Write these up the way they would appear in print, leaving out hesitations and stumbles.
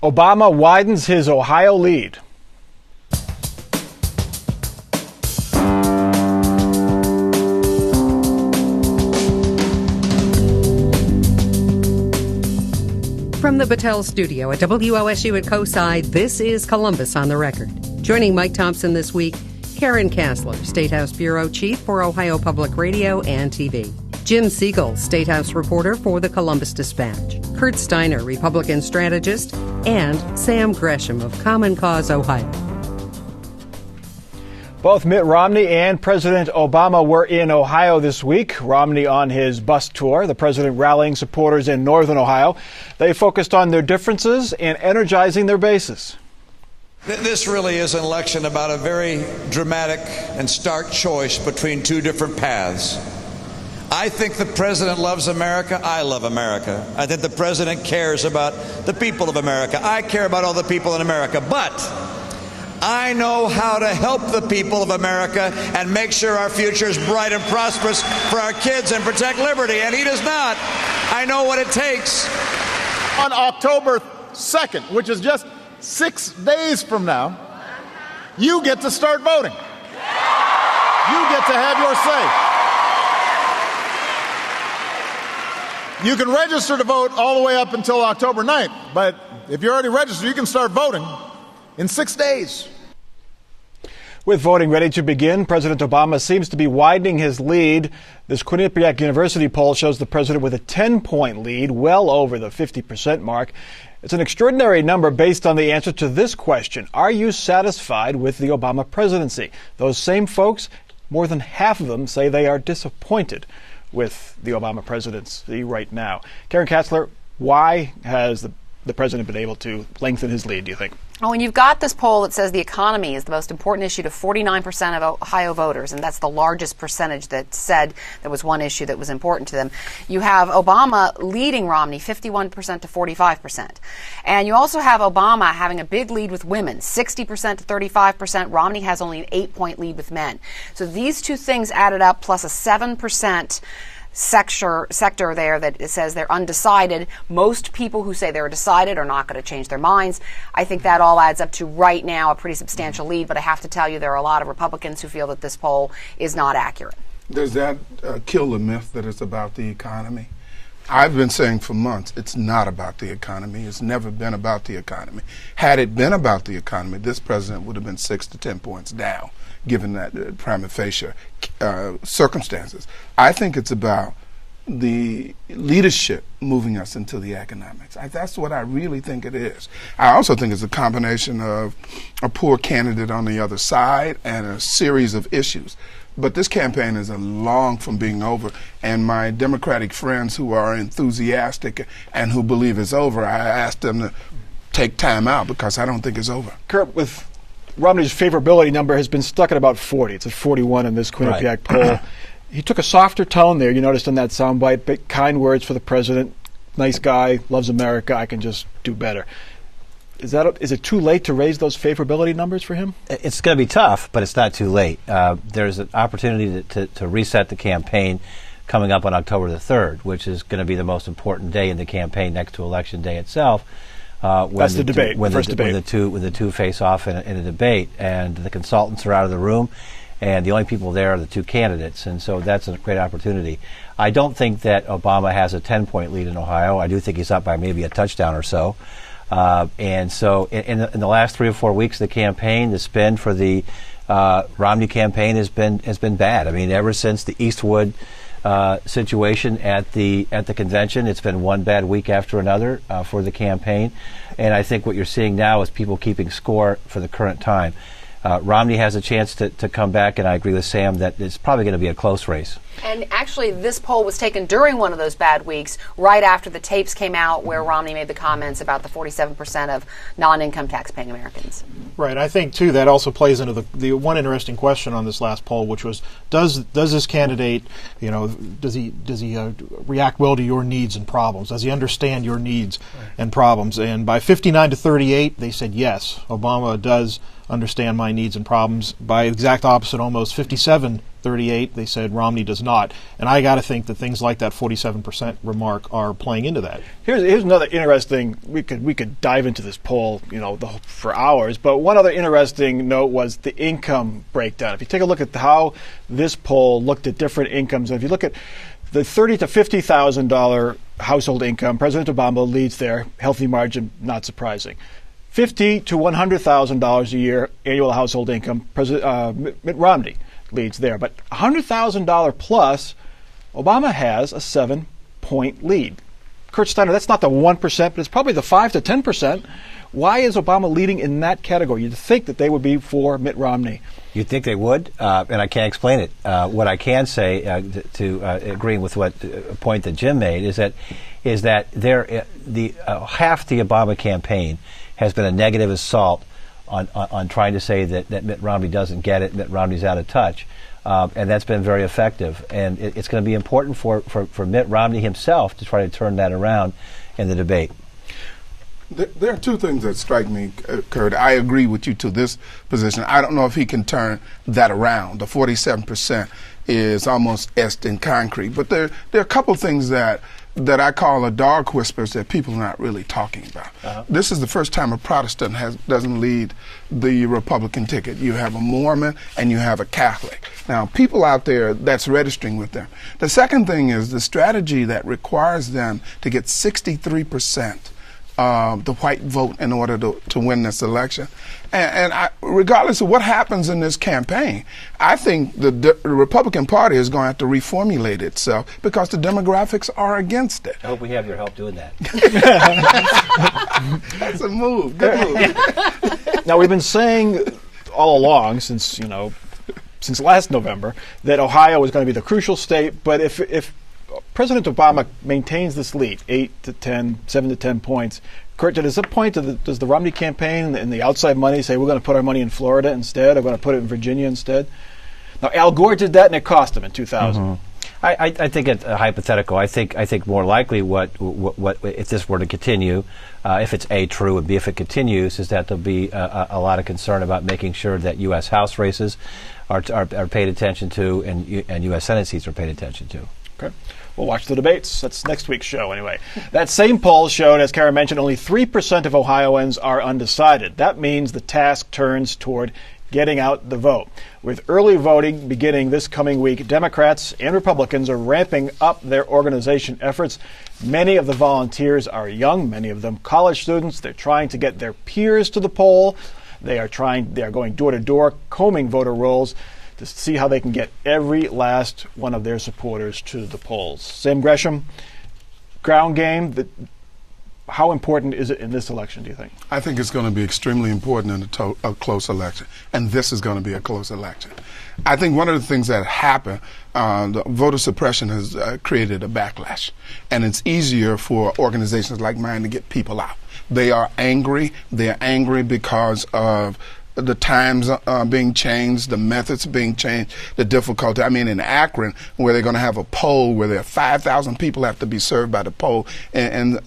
Obama widens his Ohio lead. From the Battelle studio at WOSU at COSI, this is Columbus on the Record. Joining Mike Thompson this week, Karen Kasler, State House Bureau Chief for Ohio Public Radio and TV. Jim Siegel, State House reporter for the Columbus Dispatch. Kurt Steiner, Republican strategist. And Sam Gresham of Common Cause Ohio. Both Mitt Romney and President Obama were in Ohio this week. Romney on his bus tour, the president rallying supporters in northern Ohio. They focused on their differences and energizing their bases. This really is an election about a very dramatic and stark choice between two different paths. I think the president loves America. I love America. I think the president cares about the people of America. I care about all the people in America. But I know how to help the people of America and make sure our future is bright and prosperous for our kids and protect liberty. And he does not. I know what it takes. On October 2nd, which is just 6 days from now, you get to start voting. You get to have your say. You can register to vote all the way up until October 9th, but if you're already registered, you can start voting in 6 days. With voting ready to begin, President Obama seems to be widening his lead. This Quinnipiac University poll shows the president with a 10-point lead, well over the 50% mark. It's an extraordinary number based on the answer to this question. Are you satisfied with the Obama presidency? Those same folks, more than half of them say they are disappointed with the Obama presidency right now. Karen Kasler, why has the president been able to lengthen his lead, do you think? Oh, and you've got this poll that says the economy is the most important issue to 49% of Ohio voters, and that's the largest percentage that said there was one issue that was important to them. You have Obama leading Romney 51% to 45%. And you also have Obama having a big lead with women, 60% to 35%. Romney has only an 8-point lead with men. So these two things added up, plus a 7% sector there that says they're undecided. Most people who say they're decided are not going to change their minds. I think that all adds up to right now a pretty substantial lead, but I have to tell you there are a lot of Republicans who feel that this poll is not accurate. Does that kill the myth that it's about the economy? I've been saying for months it's not about the economy. It's never been about the economy. Had it been about the economy, this president would have been 6 to 10 points down, given that prima facie circumstances. I think it's about the leadership moving us into the economics. That's what I really think it is. I also think it's a combination of a poor candidate on the other side and a series of issues. But this campaign is long from being over, and my Democratic friends who are enthusiastic and who believe it's over, I asked them to take time out because I don't think it's over. Kurt, with Romney's favorability number has been stuck at about 40. It's at 41 in this Quinnipiac poll. He took a softer tone there, you noticed in that soundbite, but kind words for the president. Nice guy, loves America, I can just do better. Is it too late to raise those favorability numbers for him? It's going to be tough, but it's not too late. There's an opportunity to reset the campaign coming up on October the 3rd, which is going to be the most important day in the campaign next to Election Day itself. That's the debate, first debate. When the two face off in a debate, and the consultants are out of the room, and the only people there are the two candidates, and so that's a great opportunity. I don't think that Obama has a 10-point lead in Ohio. I do think he's up by maybe a touchdown or so. And so in the last 3 or 4 weeks of the campaign, the spin for the Romney campaign has been bad. I mean, ever since the Eastwood situation at the convention, it's been one bad week after another for the campaign. And I think what you're seeing now is people keeping score for the current time. Romney has a chance to come back, and I agree with Sam that it's probably going to be a close race. And actually, this poll was taken during one of those bad weeks, right after the tapes came out where Romney made the comments about the 47% of non-income tax-paying Americans. Right. I think, too, that also plays into the one interesting question on this last poll, which was, does this candidate, does he react well to your needs and problems? Does he understand your needs and problems? And by 59 to 38, they said yes, Obama does understand my needs and problems. By exact opposite, almost 57 38, they said Romney does not. And I got to think that things like that 47% remark are playing into that. Here's another interesting. We could dive into this poll, for hours. But one other interesting note was the income breakdown. If you take a look at how this poll looked at different incomes, and if you look at the $30,000 to $50,000 household income, President Obama leads there. Healthy margin, not surprising. $50,000 to $100,000 a year annual household income, Mitt Romney leads there. But $100,000 plus, Obama has a 7-point lead. Kurt Steiner, that's not the 1%, but it's probably the 5 to 10%. Why is Obama leading in that category? You'd think that they would be for Mitt Romney. You'd think they would, and I can't explain it. What I can say, agreeing with a point that Jim made, is that half the Obama campaign has been a negative assault on trying to say that Mitt Romney doesn't get it, Mitt Romney's out of touch. And that's been very effective. And it's going to be important for Mitt Romney himself to try to turn that around in the debate. There are two things that strike me, Kurt. I agree with you to this position. I don't know if he can turn that around. The 47% is almost etched in concrete. But there are a couple of things that I call a dog whispers that people are not really talking about. Uh-huh. This is the first time a Protestant doesn't lead the Republican ticket. You have a Mormon and you have a Catholic. Now, people out there, that's registering with them. The second thing is the strategy that requires them to get 63% the white vote in order to win this election. And regardless of what happens in this campaign, I think the Republican Party is going to have to reformulate itself because the demographics are against it. I hope we have your help doing that. That's a move. Good move. Now, we've been saying all along since last November that Ohio is going to be the crucial state, but if President Obama maintains this lead, 7 to 10 points. Kurt, at this point, does the Romney campaign and the outside money say we're going to put our money in Florida instead, or we're going to put it in Virginia instead? Now, Al Gore did that, and it cost him in 2000. Mm-hmm. I think it's hypothetical. I think more likely what if this were to continue, if it's true, and B, if it continues, is that there'll be a lot of concern about making sure that U.S. House races are paid attention to, and U.S. Senate seats are paid attention to. Okay. We'll watch the debates. That's next week's show anyway. That same poll showed, as Karen mentioned, only 3% of Ohioans are undecided. That means the task turns toward getting out the vote. With early voting beginning this coming week, Democrats and Republicans are ramping up their organization efforts. Many of the volunteers are young, many of them college students. They're trying to get their peers to the poll. They are going door to door, combing voter rolls to see how they can get every last one of their supporters to the polls. Sam Gresham, ground game, how important is it in this election, do you think? I think it's going to be extremely important in a close election, and this is going to be a close election. I think one of the things that happened, the voter suppression has created a backlash, and it's easier for organizations like mine to get people out. They are angry. They're angry because of the times being changed, the methods being changed, the difficulty. I mean, in Akron, where they're going to have a poll where there are 5,000 people have to be served by the poll, and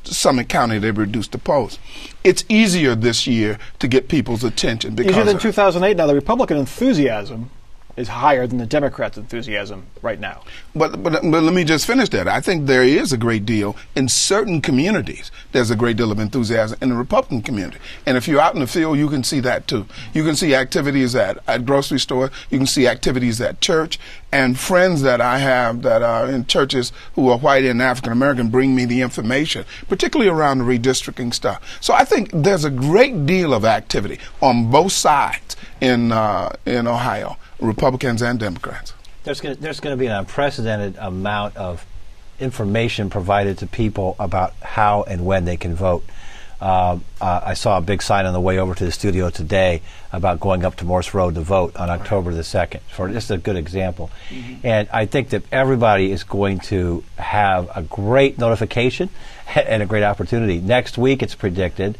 Summit County, they've reduced the polls. It's easier this year to get people's attention. Easier than 2008. Now, the Republican enthusiasm is higher than the Democrats' enthusiasm right now. But let me just finish that. I think there is a great deal in certain communities. There's a great deal of enthusiasm in the Republican community. And if you're out in the field, you can see that too. You can see activities at grocery stores. You can see activities at church. And friends that I have that are in churches who are white and African American bring me the information, particularly around the redistricting stuff. So I think there's a great deal of activity on both sides in Ohio. Republicans and Democrats. There's going to be an unprecedented amount of information provided to people about how and when they can vote. I saw a big sign on the way over to the studio today about going up to Morse Road to vote on October the 2nd. For just a good example. Mm-hmm. And I think that everybody is going to have a great notification and a great opportunity. Next week, it's predicted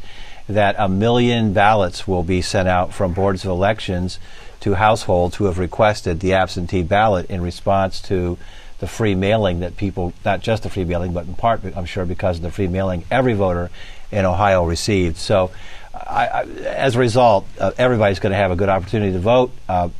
that 1 million ballots will be sent out from boards of elections to households who have requested the absentee ballot in response to the free mailing that people, not just the free mailing, but in part, I'm sure, because of the free mailing every voter in Ohio received. So as a result, everybody's going to have a good opportunity to vote.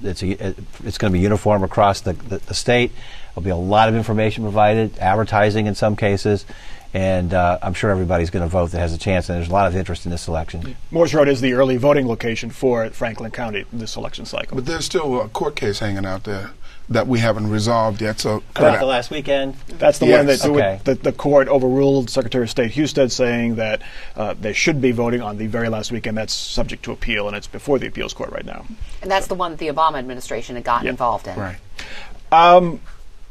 It's going to be uniform across the state. There'll be a lot of information provided, advertising in some cases, and I'm sure everybody's going to vote that has a chance, and there's a lot of interest in this election. Morse Road is the early voting location for Franklin County this election cycle. But there's still a court case hanging out there that we haven't resolved yet. So About the last weekend? That's the Yes. one Okay. that the court overruled Secretary of State Husted, saying that they should be voting on the very last weekend. That's subject to appeal, and it's before the appeals court right now. And that's the one that the Obama administration had gotten involved in. Right.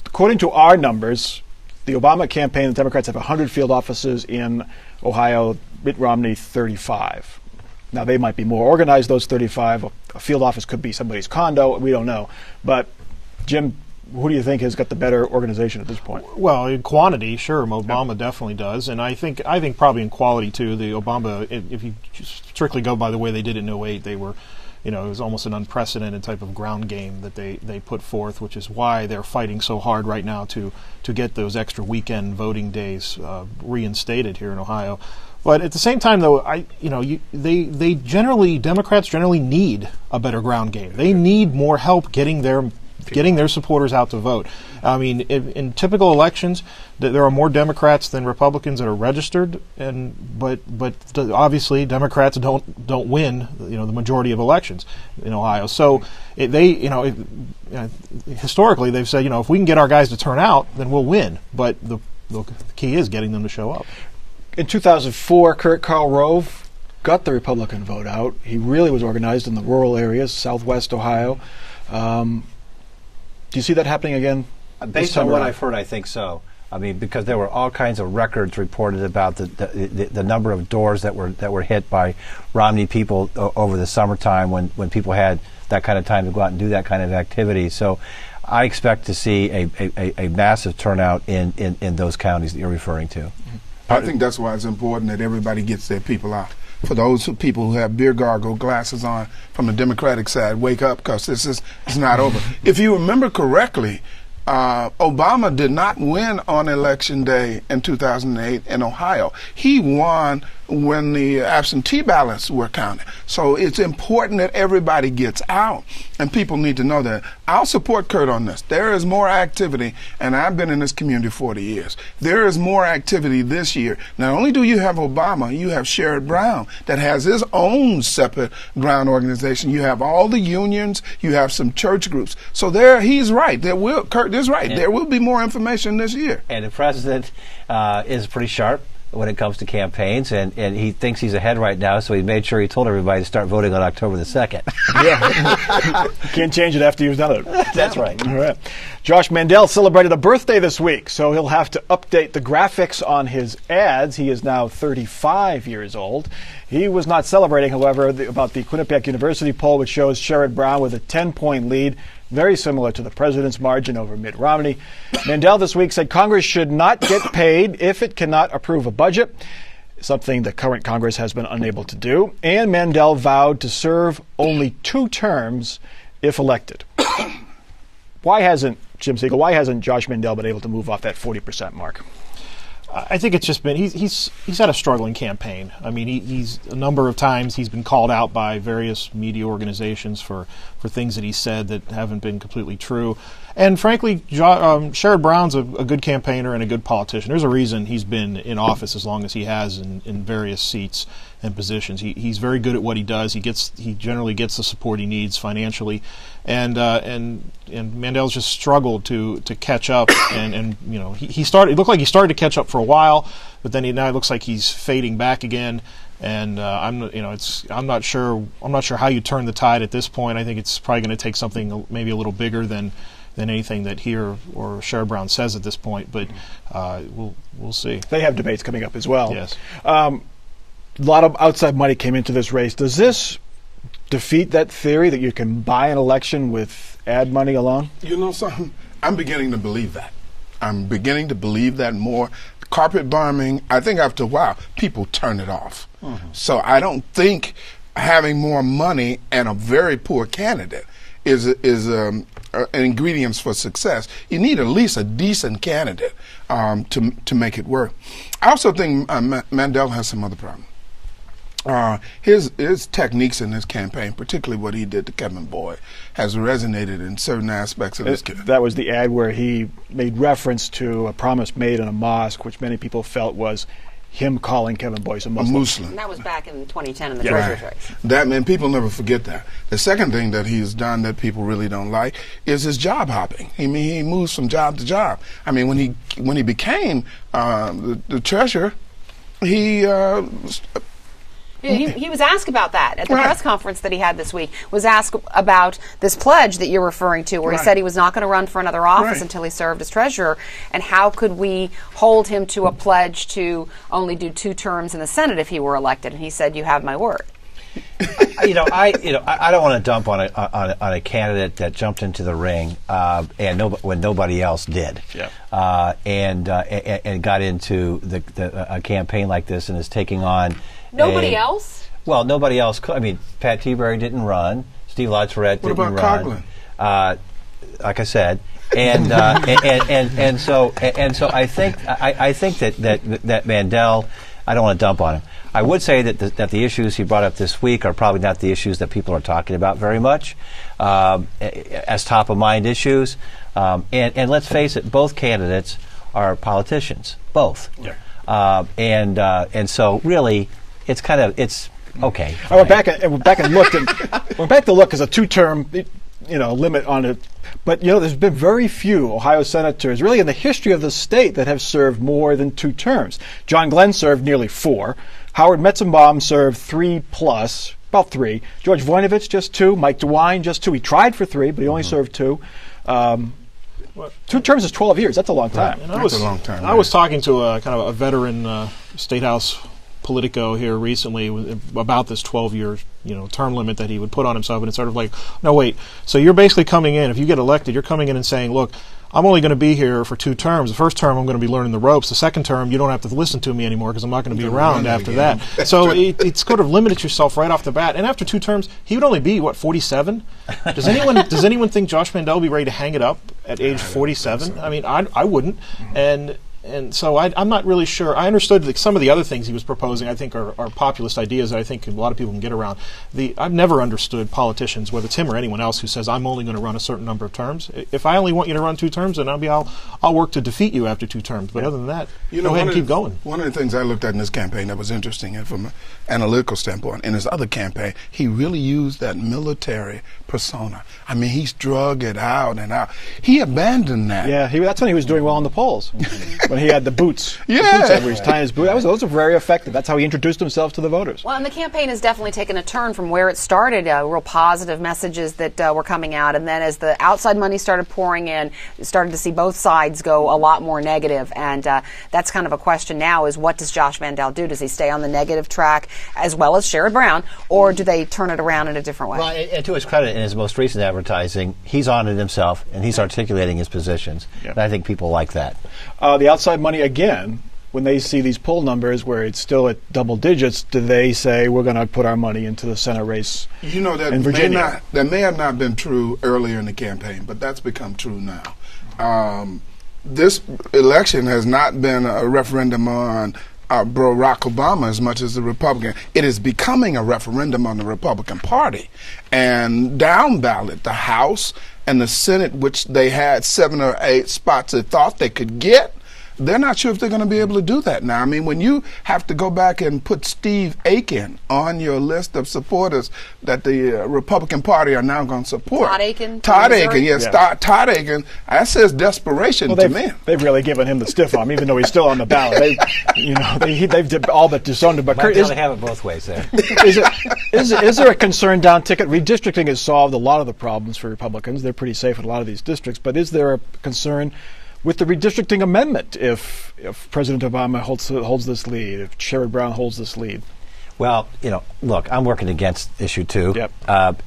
According to our numbers, the Obama campaign, the Democrats have 100 field offices in Ohio, Mitt Romney 35. Now, they might be more organized, those 35. A field office could be somebody's condo. We don't know. But, Jim, who do you think has got the better organization at this point? Well, in quantity, sure, Obama definitely does, and I think probably in quality too. The Obama, if you strictly go by the way they did it in 2008, they were, it was almost an unprecedented type of ground game that they put forth, which is why they're fighting so hard right now to get those extra weekend voting days reinstated here in Ohio. But at the same time, though, Democrats generally need a better ground game. They need more help getting their supporters out to vote. I mean, in typical elections, there are more Democrats than Republicans that are registered, but obviously Democrats don't win, the majority of elections in Ohio. So historically they've said, if we can get our guys to turn out, then we'll win. But the key is getting them to show up. In 2004, Karl Rove got the Republican vote out. He really was organized in the rural areas, southwest Ohio. Do you see that happening again? Based on what I've heard, I think so. I mean, because there were all kinds of records reported about the number of doors that were hit by Romney people over the summertime when people had that kind of time to go out and do that kind of activity. So I expect to see a massive turnout in those counties that you're referring to. I think that's why it's important that everybody gets their people out. For those people who have beer gargle glasses on from the Democratic side, wake up, because it's not over. If you remember correctly, Obama did not win on Election Day in 2008 in Ohio. He won when the absentee ballots were counted. So it's important that everybody gets out, and people need to know that. I'll support Kurt on this. There is more activity, and I've been in this community 40 years. There is more activity this year. Not only do you have Obama, you have Sherrod Brown that has his own separate ground organization. You have all the unions. You have some church groups. So he's right. Kurt is right. There will be more information this year. And the president is pretty sharp when it comes to campaigns, and he thinks he's ahead right now, so he made sure he told everybody to start voting on October the 2nd. Yeah. Can't change it after you've done it. That's right. All right. Josh Mandel celebrated a birthday this week, so he'll have to update the graphics on his ads. He is now 35 years old. He was not celebrating, however, about the Quinnipiac University poll, which shows Sherrod Brown with a 10-point lead, very similar to the president's margin over Mitt Romney. Mandel this week said Congress should not get paid if it cannot approve a budget, something the current Congress has been unable to do. And Mandel vowed to serve only 2 terms if elected. Jim Siegel, why hasn't Josh Mandel been able to move off that 40% mark? I think it's just been he's had a struggling campaign. I mean, he's a number of times he's been called out by various media organizations for things that he said that haven't been completely true. And frankly, Sherrod Brown's a good campaigner and a good politician. There's a reason he's been in office as long as he has in various seats and positions. He's very good at what he does. He generally gets the support he needs financially, and Mandel's just struggled to catch up. And he started. It looked like he started to catch up for a while, but then now it looks like he's fading back again. And I'm not sure how you turn the tide at this point. I think it's probably going to take something maybe a little bigger than anything that he or Sherrod Brown says at this point. But we'll see. They have debates coming up as well. Yes. A lot of outside money came into this race. Does this defeat that theory that you can buy an election with ad money alone? You know something? I'm beginning to believe that. I'm beginning to believe that more. Carpet bombing, I think after a while, people turn it off. Mm-hmm. So I don't think having more money and a very poor candidate is ingredients for success. You need at least a decent candidate to make it work. I also think Mandel has some other problem. His techniques in this campaign, particularly what he did to Kevin Boyd, has resonated in certain aspects of his campaign. That was the ad where he made reference to a promise made in a mosque, which many people felt was him calling Kevin Boyd a Muslim. And that was back in 2010 in the treasury race. That, man, people never forget that. The second thing that he's done that people really don't like is his job hopping. I mean, he moves from job to job. I mean, when he became the treasurer, he was asked about that at the press conference that he had this week, was asked about this pledge that you're referring to, where he said he was not going to run for another office until he served as treasurer, and how could we hold him to a pledge to only do 2 terms in the Senate if he were elected? And he said, "You have my word." I don't want to dump on a candidate that jumped into the ring when nobody else did, and got into a campaign like this and is taking on nobody else. Well, nobody else. I mean, Pat Tiberi didn't run. Steve Latourette didn't run. What about Coughlin? Like I said, and so I think that Mandel. I don't want to dump on him. I would say that the issues he brought up this week are probably not the issues that people are talking about very much as top of mind issues. And let's face it, both candidates are politicians, both. Yeah. And so really, it's okay. I went back and looked, and went back to look as a 2-term, limit on it. But there's been very few Ohio senators, really in the history of the state, that have served more than 2 terms. John Glenn served nearly 4. Howard Metzenbaum served 3+, about 3. George Voinovich just 2. Mike DeWine just 2. He tried for 3, but he only served 2. 2 terms is 12 years. That's a long time. Right. That's a long time. I was talking to a kind of a veteran State House Politico here recently about this 12-year term limit that he would put on himself, and it's sort of like, no, wait, so you're basically coming in, if you get elected, you're coming in and saying, look, I'm only going to be here for 2 terms. The first term I'm going to be learning the ropes. The second term you don't have to listen to me anymore because I'm not going to be around after that. So it's sort of limited yourself right off the bat. And after 2 terms, he would only be 47. Does anyone think Josh Mandel will be ready to hang it up at age 47? I mean, I wouldn't. And so I'm not really sure. I understood that some of the other things he was proposing, I think, are populist ideas that I think a lot of people can get around. I've never understood politicians, whether it's him or anyone else, who says, I'm only going to run a certain number of terms. If I only want you to run 2 terms, then I'll work to defeat you after 2 terms. But other than that, go ahead and keep going. One of the things I looked at in this campaign that was interesting, and from an analytical standpoint, in his other campaign, he really used that military persona. I mean, he's drug it out and out. He abandoned that. Yeah, that's when he was doing well in the polls. When he had the boots. Yeah. The boots where he's tying his boot. Those were very effective. That's how he introduced himself to the voters. Well, and the campaign has definitely taken a turn from where it started, real positive messages that were coming out. And then as the outside money started pouring in, started to see both sides go a lot more negative. And that's kind of a question now is, what does Josh Mandel do? Does he stay on the negative track as well as Sherrod Brown, or do they turn it around in a different way? Well, and to his credit, in his most recent advertising, he's on it himself, and he's articulating his positions. Yeah. And I think people like that. The outside money, again, when they see these poll numbers where it's still at double digits, do they say, we're going to put our money into the Senate race in Virginia? That may have not been true earlier in the campaign, but that's become true now. This election has not been a referendum on Barack Obama as much as the Republican. It is becoming a referendum on the Republican Party. And down ballot, the House and the Senate, which they had 7 or 8 spots they thought they could get, they're not sure if they're going to be able to do that now. I mean, when you have to go back and put Steve Aiken on your list of supporters that the Republican Party are now going to support. Todd Aiken, yes. Yeah. Todd Aiken, that says desperation to me. They've really given him the stiff arm, even though he's still on the ballot. They've all but disowned him. But they have it both ways there. Is there a concern down ticket? Redistricting has solved a lot of the problems for Republicans. They're pretty safe in a lot of these districts. But is there a concern with the redistricting amendment if President Obama holds this lead, if Sherrod Brown holds this lead? Well, look, I'm working against issue 2,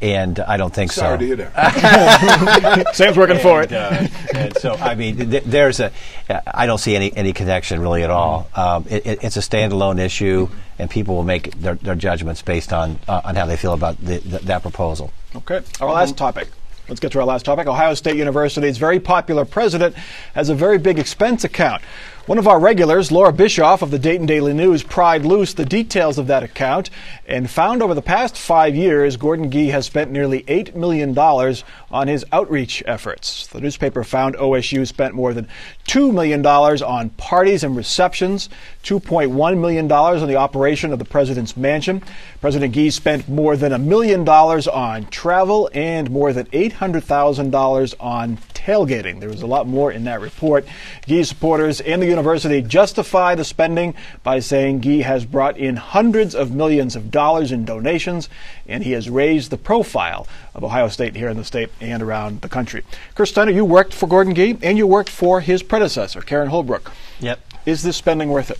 and I don't think Sorry so. to hear that. Sam's working for it. And so, I mean, I don't see any connection really at all. It's a standalone issue, and people will make their judgments based on how they feel about that proposal. Okay. Our last topic. Let's get to our last topic. Ohio State University's very popular president has a very big expense account. One of our regulars, Laura Bischoff of the Dayton Daily News, pried loose the details of that account and found over the past 5 years, Gordon Gee has spent nearly $8 million on his outreach efforts. The newspaper found OSU spent more than $2 million on parties and receptions, $2.1 million on the operation of the president's mansion. President Gee spent more than $1 million on travel and more than $800,000 on tailgating. There was a lot more in that report. Gee supporters and the university justify the spending by saying Gee has brought in hundreds of millions of dollars in donations, and he has raised the profile of Ohio State here in the state and around the country. Chris Steiner, you worked for Gordon Gee, and you worked for his predecessor, Karen Holbrook. Yep. Is this spending worth it?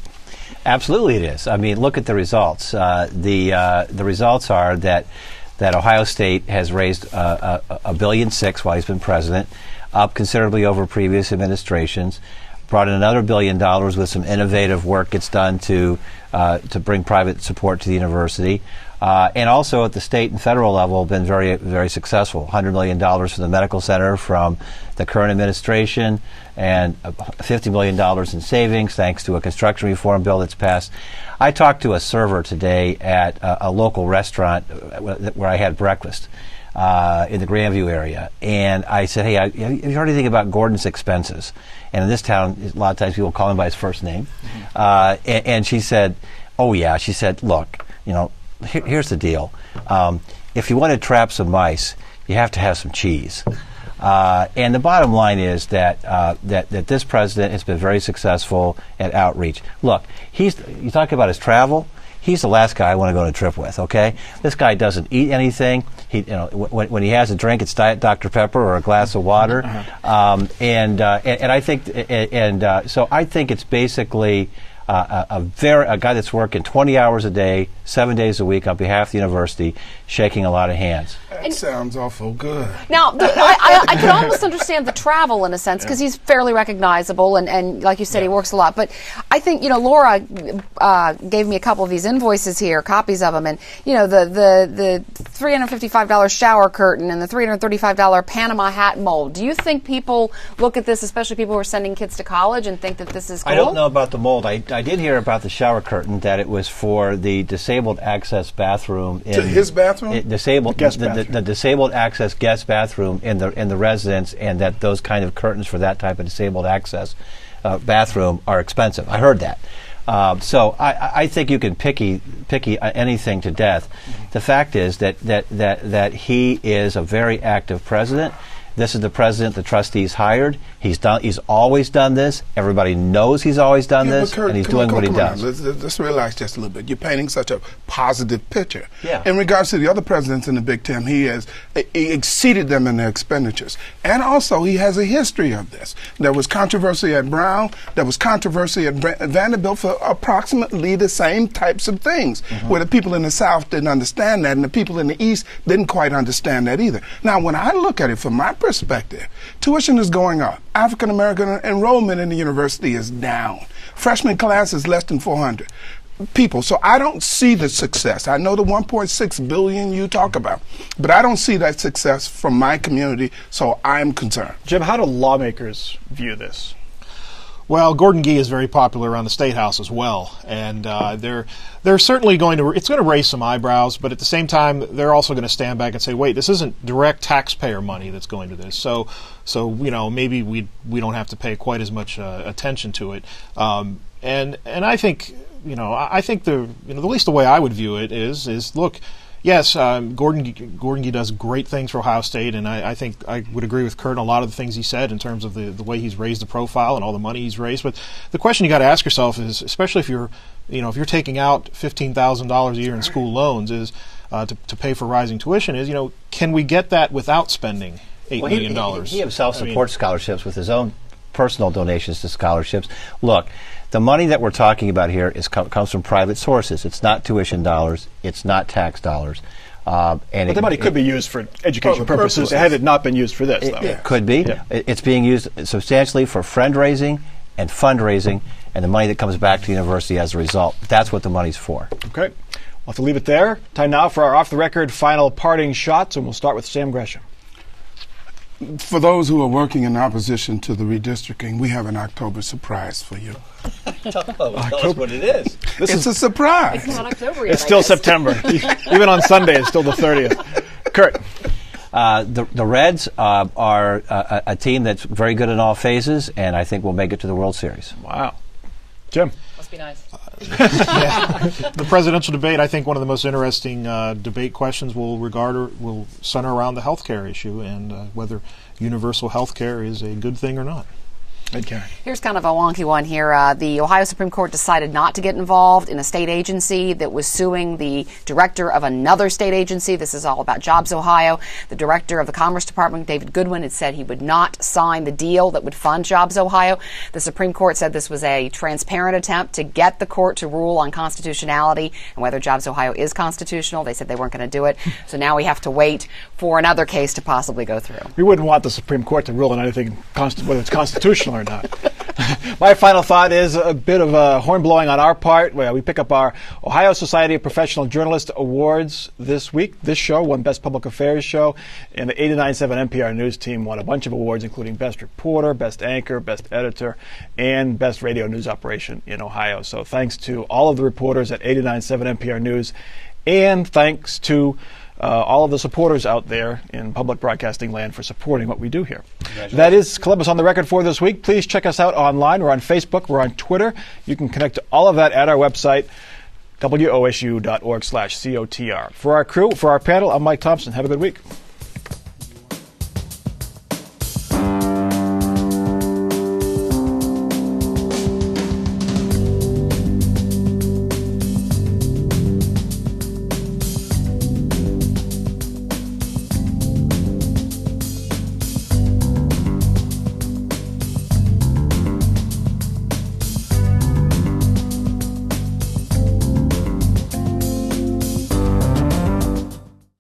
Absolutely it is. I mean, look at the results. The results are that Ohio State has raised $1.6 billion while he's been president, up considerably over previous administrations. Brought in another $1 billion with some innovative work gets done to bring private support to the university. And also at the state and federal level been very, very successful. $100 million for the medical center from the current administration and $50 million in savings thanks to a construction reform bill that's passed. I talked to a server today at a local restaurant where I had breakfast in the Grandview area. And I said, hey, have you heard anything about Gordon's expenses? And in this town, a lot of times people call him by his first name. And she said, oh, yeah. She said, look, here's the deal. If you want to trap some mice, you have to have some cheese. And the bottom line is that this president has been very successful at outreach. Look, you talk about his travel. He's the last guy I want to go on a trip with. Okay, this guy doesn't eat anything. When he has a drink, it's Diet Dr. Pepper or a glass of water. And I think so I think it's basically a guy that's working 20 hours a day, 7 days a week on behalf of the university, shaking a lot of hands. That sounds awful good. Now, I could almost understand the travel in a sense because he's fairly recognizable and like you said, he works a lot. But I think, Laura gave me a couple of these invoices here, copies of them, and, the $355 shower curtain and the $335 Panama hat mold. Do you think people look at this, especially people who are sending kids to college, and think that this is cool? I don't know about the mold. I did hear about the shower curtain, that it was for the disabled access bathroom. To his bathroom? The disabled access guest bathroom in the residence, and that those kind of curtains for that type of disabled access bathroom are expensive. I heard that. So I think you can picky anything to death. The fact is that he is a very active president. This is the president the trustees hired. He's always done this. Everybody knows he's always done this, Kurt, and he's doing what he does. Let's relax just a little bit. You're painting such a positive picture. Yeah. In regards to the other presidents in the Big Ten, he exceeded them in their expenditures. And also, he has a history of this. There was controversy at Brown. There was controversy at Vanderbilt for approximately the same types of things, where the people in the South didn't understand that, and the people in the East didn't quite understand that either. Now, when I look at it from my perspective, tuition is going up. African American enrollment in the university is down. Freshman class is less than 400 people. So I don't see the success. I know the $1.6 billion you talk about, but I don't see that success from my community, so I'm concerned. Jim, how do lawmakers view this? Well, Gordon Gee is very popular around the State House as well, and they're certainly it's going to raise some eyebrows, but at the same time, they're also going to stand back and say, wait, this isn't direct taxpayer money that's going to this, so maybe we don't have to pay quite as much attention to it, and I think the at least the way I would view it is look. Yes, Gordon Gee does great things for Ohio State, and I think I would agree with Kurt on a lot of the things he said in terms of the way he's raised the profile and all the money he's raised. But the question you got to ask yourself is, especially if you're taking out $15,000 a year in school loans, is to pay for rising tuition, is can we get that without spending $8 million? He himself supports scholarships with his own personal donations to scholarships. Look. The money that we're talking about here comes from private sources. It's not tuition dollars. It's not tax dollars. But the money could be used for education purposes had it not been used for this, though. It could be. Yeah. It's being used substantially for friend-raising and fundraising, and the money that comes back to the university as a result. That's what the money's for. Okay. We'll have to leave it there. Time now for our off-the-record final parting shots, and we'll start with Sam Gresham. For those who are working in opposition to the redistricting, we have an October surprise for you. Tell us what it is. It's a surprise. It's not October yet. It's still September. Even on Sunday, it's still the 30th. Kurt. The Reds are a team that's very good in all phases, and I think we'll make it to the World Series. Wow. Jim. Must be nice. The presidential debate, I think one of the most interesting debate questions will center around the health care issue and whether universal health care is a good thing or not. Here's kind of a wonky one here. The Ohio Supreme Court decided not to get involved in a state agency that was suing the director of another state agency. This is all about Jobs Ohio. The director of the Commerce Department, David Goodwin, had said he would not sign the deal that would fund Jobs Ohio. The Supreme Court said this was a transparent attempt to get the court to rule on constitutionality and whether Jobs Ohio is constitutional. They said they weren't going to do it. So now we have to wait for another case to possibly go through. We wouldn't want the Supreme Court to rule on anything, whether it's constitutional or not. My final thought is a bit of horn blowing on our part. We pick up our Ohio Society of Professional Journalists Awards this week. This show won Best Public Affairs Show, and the 89.7 NPR News team won a bunch of awards, including Best Reporter, Best Anchor, Best Editor, and Best Radio News Operation in Ohio. So thanks to all of the reporters at 89.7 NPR News, and thanks to all of the supporters out there in public broadcasting land for supporting what we do here. That is Columbus on the Record for this week. Please check us out online. We're on Facebook. We're on Twitter. You can connect to all of that at our website, wosu.org/COTR. For our crew, for our panel, I'm Mike Thompson. Have a good week.